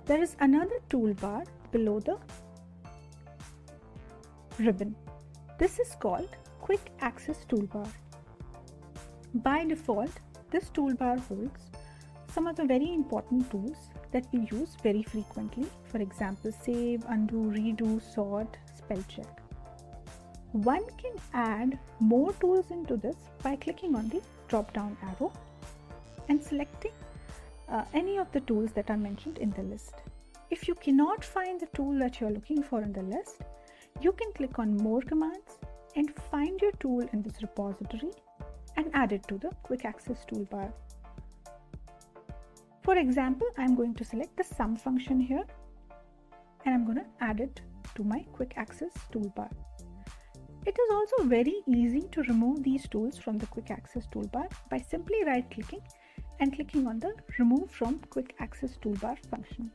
There is another toolbar below the ribbon. This is called Quick Access Toolbar. By default, this toolbar holds some of the very important tools that we use very frequently. For example, save, undo, redo, sort, spell check. One can add more tools into this by clicking on the drop down arrow and selecting any of the tools that are mentioned in the list. If you cannot find the tool that you are looking for in the list, you can click on more commands and find your tool in this repository and add it to the Quick Access Toolbar. For example, I'm going to select the sum function here and I'm going to add it to my Quick Access Toolbar. It is also very easy to remove these tools from the Quick Access Toolbar by simply right-clicking and clicking on the Remove from Quick Access Toolbar function.